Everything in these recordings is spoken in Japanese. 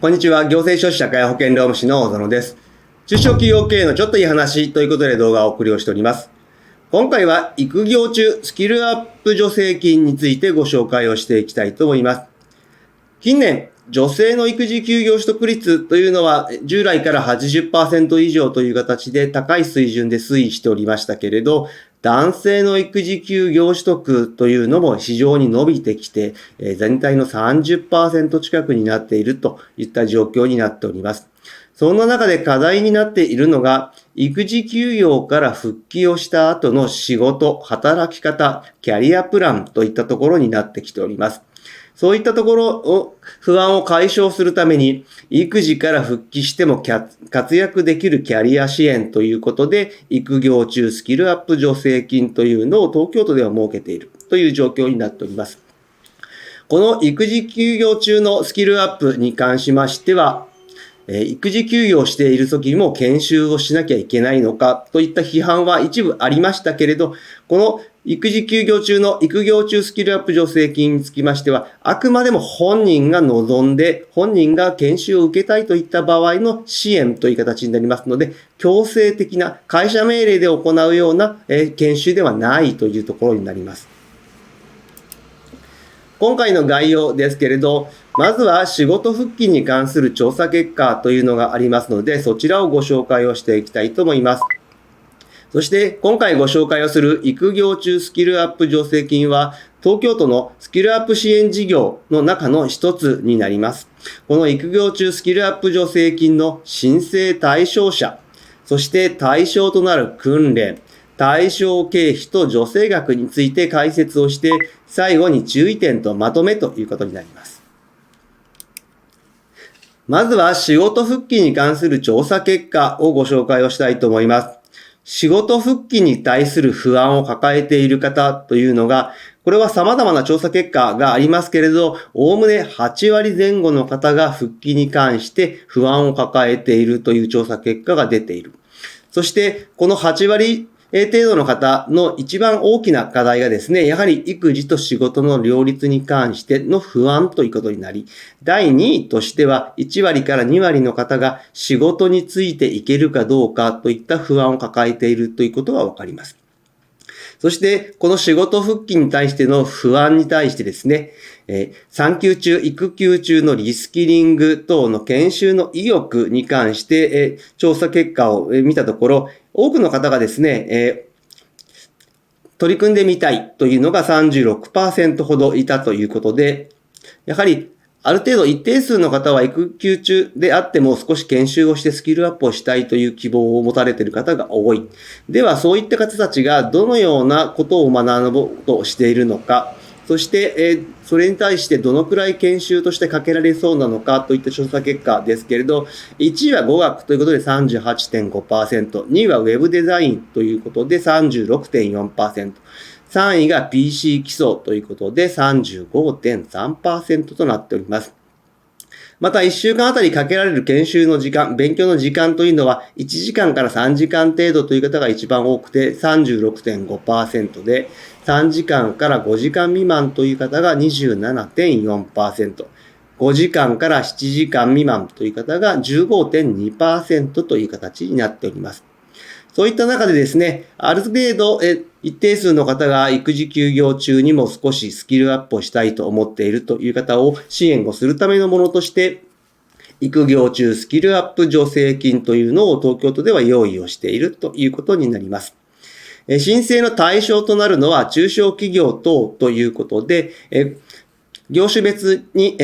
こんにちは。行政書士社会保険労務士の小園です。中小企業経営のちょっといい話ということで動画をお送りをしております。今回は育業中スキルアップ助成金についてご紹介をしていきたいと思います。近年、女性の育児休業取得率というのは従来から 80% 以上という形で高い水準で推移しておりましたけれど、男性の育児休業取得というのも非常に伸びてきて、全体の 30% 近くになっているといった状況になっております。そんな中で課題になっているのが、育児休業から復帰をした後の仕事、働き方、キャリアプランといったところになってきております。そういったところを不安を解消するために、育児から復帰しても活躍できるキャリア支援ということで、育業中スキルアップ助成金というのを東京都では設けているという状況になっております。この育児休業中のスキルアップに関しましては、育児休業している時も研修をしなきゃいけないのかといった批判は一部ありましたけれど、この育児休業中の育業中スキルアップ助成金につきましては、あくまでも本人が望んで、本人が研修を受けたいといった場合の支援という形になりますので、強制的な会社命令で行うような研修ではないというところになります。今回の概要ですけれど、まずは仕事復帰に関する調査結果というのがありますので、そちらをご紹介をしていきたいと思います。そして今回ご紹介をする育業中スキルアップ助成金は、東京都のスキルアップ支援事業の中の一つになります。この育業中スキルアップ助成金の申請対象者、そして対象となる訓練、対象経費と助成額について解説をして、最後に注意点とまとめということになります。まずは仕事復帰に関する調査結果をご紹介をしたいと思います。仕事復帰に対する不安を抱えている方というのが、これは様々な調査結果がありますけれど、おおむね8割前後の方が復帰に関して不安を抱えているという調査結果が出ている。そして、この8割程度の方の一番大きな課題がですね、やはり育児と仕事の両立に関しての不安ということになり、第2位としては1割から2割の方が仕事についていけるかどうかといった不安を抱えているということがわかります。そして、この仕事復帰に対しての不安に対してですね、産休中、育休中のリスキリング等の研修の意欲に関して、調査結果を見たところ、多くの方がですね、取り組んでみたいというのが 36% ほどいたということで、やはりある程度一定数の方は育休中であっても少し研修をしてスキルアップをしたいという希望を持たれている方が多い。ではそういった方たちがどのようなことを学ぼうとしているのか、そして、それに対してどのくらい研修としてかけられそうなのかといった調査結果ですけれど、1位は語学ということで 38.5%、2位はウェブデザインということで 36.4%、3位が PC 基礎ということで 35.3% となっております。また1週間あたりかけられる研修の時間、勉強の時間というのは1時間から3時間程度という方が一番多くて 36.5% で、3時間から5時間未満という方が 27.4%、5時間から7時間未満という方が 15.2% という形になっております。そういった中でですね、ある程度一定数の方が育児休業中にも少しスキルアップをしたいと思っているという方を支援をするためのものとして、育業中スキルアップ助成金というのを東京都では用意をしているということになります。申請の対象となるのは中小企業等ということで、業種別に、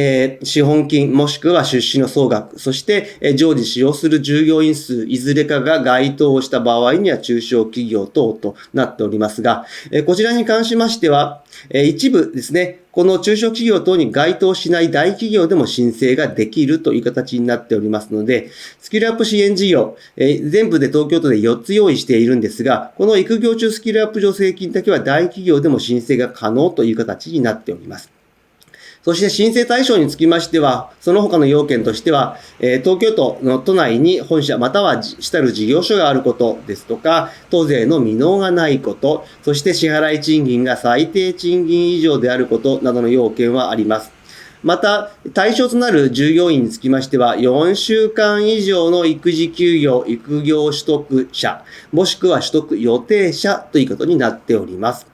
資本金もしくは出資の総額、そして、常時使用する従業員数、いずれかが該当した場合には中小企業等となっておりますが、こちらに関しましては、一部ですね、この中小企業等に該当しない大企業でも申請ができるという形になっておりますので、スキルアップ支援事業、全部で東京都で4つ用意しているんですが、この育業中スキルアップ助成金だけは大企業でも申請が可能という形になっております。そして申請対象につきましては、その他の要件としては、東京都の都内に本社または主たる事業所があることですとか、当税の未納がないこと、そして支払い賃金が最低賃金以上であることなどの要件はあります。また、対象となる従業員につきましては、4週間以上の育児休業、育業取得者、もしくは取得予定者ということになっております。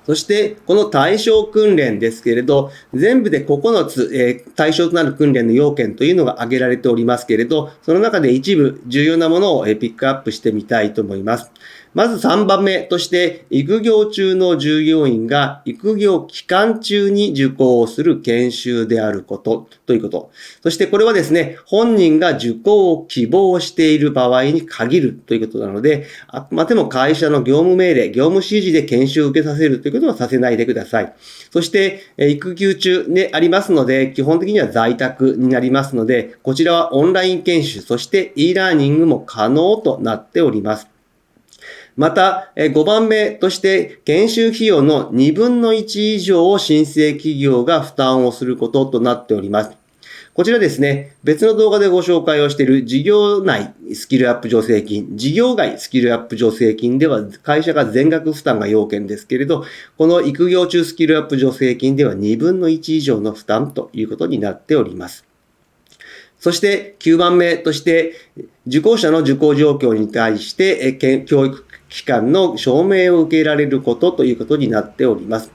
そして、この対象訓練ですけれど、全部で9つ、対象となる訓練の要件というのが挙げられておりますけれど、その中で一部重要なものをピックアップしてみたいと思います。まず3番目として、育業中の従業員が育業期間中に受講する研修であることということ。そしてこれはですね、本人が受講を希望している場合に限るということなので、あくまでも会社の業務命令、業務指示で研修を受けさせるということはさせないでください。そして、育休中でありますので、基本的には在宅になりますので、こちらはオンライン研修、そして e ラーニングも可能となっております。また、5番目として、研修費用の2分の1以上を申請企業が負担をすることとなっております。こちらですね、別の動画でご紹介をしている事業内スキルアップ助成金、事業外スキルアップ助成金では会社が全額負担が要件ですけれど、この育業中スキルアップ助成金では2分の1以上の負担ということになっております。そして9番目として、受講者の受講状況に対して教育機関の証明を受けられることということになっております。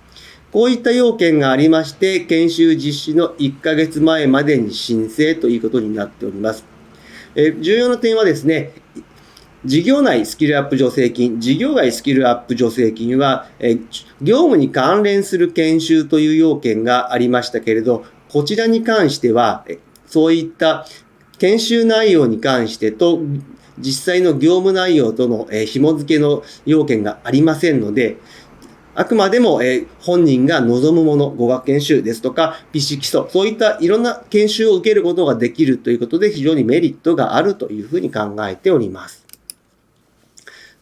こういった要件がありまして、研修実施の1ヶ月前までに申請ということになっております。重要な点はですね、事業内スキルアップ助成金、事業外スキルアップ助成金は、業務に関連する研修という要件がありましたけれど、こちらに関しては、そういった研修内容に関してと、実際の業務内容との紐付けの要件がありませんので、あくまでも本人が望むもの、語学研修ですとか、PC 基礎、そういったいろんな研修を受けることができるということで、非常にメリットがあるというふうに考えております。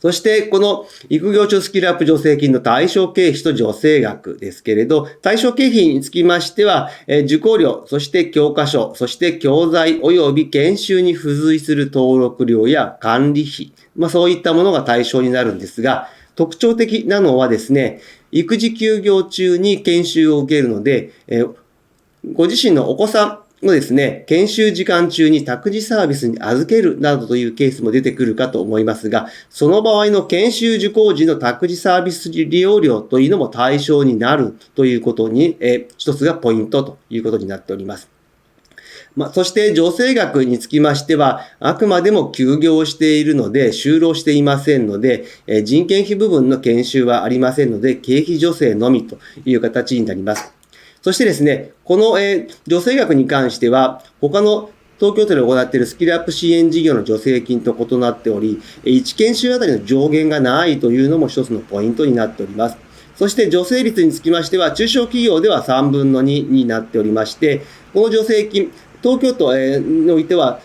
そして、この育業中スキルアップ助成金の対象経費と助成額ですけれど、対象経費につきましては、受講料、そして教科書、そして教材及び研修に付随する登録料や管理費、そういったものが対象になるんですが、特徴的なのはですね、育児休業中に研修を受けるので、ご自身のお子さんをですね、研修時間中に託児サービスに預けるなどというケースも出てくるかと思いますが、その場合の研修受講時の託児サービス利用料というのも対象になるということに、一つがポイントということになっております。そして助成額につきましては、あくまでも休業しているので、就労していませんので、人件費部分の研修はありませんので、経費助成のみという形になります。そしてですね、この助成額に関しては、他の東京都で行っているスキルアップ支援事業の助成金と異なっており、1研修あたりの上限がないというのも一つのポイントになっております。そして助成率につきましては、中小企業では3分の2になっておりまして、この助成金、東京都においては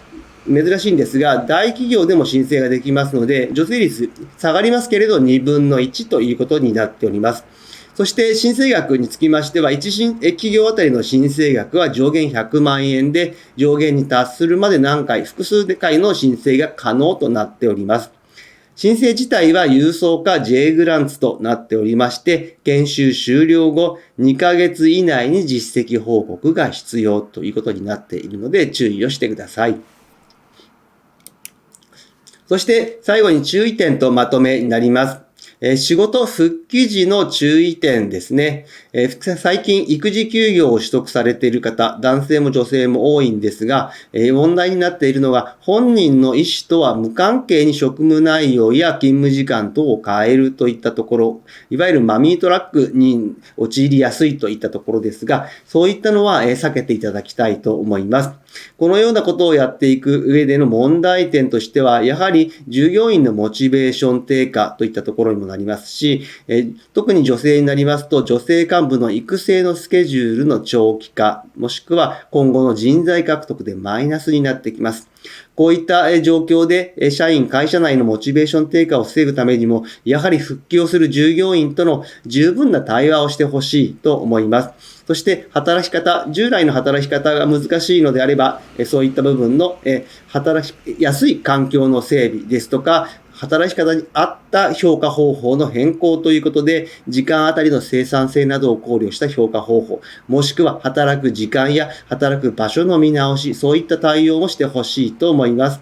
珍しいんですが、大企業でも申請ができますので、助成率下がりますけれど2分の1ということになっております。そして申請額につきましては、1企業あたりの申請額は上限100万円で、上限に達するまで何回、複数回の申請が可能となっております。申請自体は郵送か J グランツとなっておりまして、研修終了後2ヶ月以内に実績報告が必要ということになっているので注意をしてください。そして最後に注意点とまとめになります。仕事復帰時の注意点ですね。最近育児休業を取得されている方、男性も女性も多いんですが、問題になっているのが本人の意思とは無関係に職務内容や勤務時間等を変えるといったところ、いわゆるマミートラックに陥りやすいといったところですが、そういったのは避けていただきたいと思います。このようなことをやっていく上での問題点としては、やはり従業員のモチベーション低下といったところにもなりますし、特に女性になりますと、女性幹部の育成のスケジュールの長期化、もしくは今後の人材獲得でマイナスになってきます。こういった状況で、会社内のモチベーション低下を防ぐためにも、やはり復帰をする従業員との十分な対話をしてほしいと思います。そして働き方、従来の働き方が難しいのであれば、そういった部分の働きやすい環境の整備ですとか、働き方に合った評価方法の変更ということで、時間あたりの生産性などを考慮した評価方法、もしくは働く時間や働く場所の見直し、そういった対応をしてほしいと思います。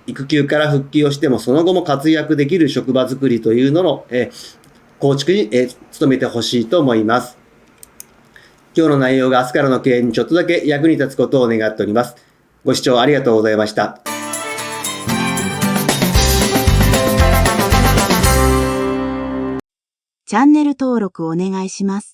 育休から復帰をしても、その後も活躍できる職場づくりというのの、構築に、努めてほしいと思います。今日の内容が明日からの経営にちょっとだけ役に立つことを願っております。ご視聴ありがとうございました。チャンネル登録お願いします。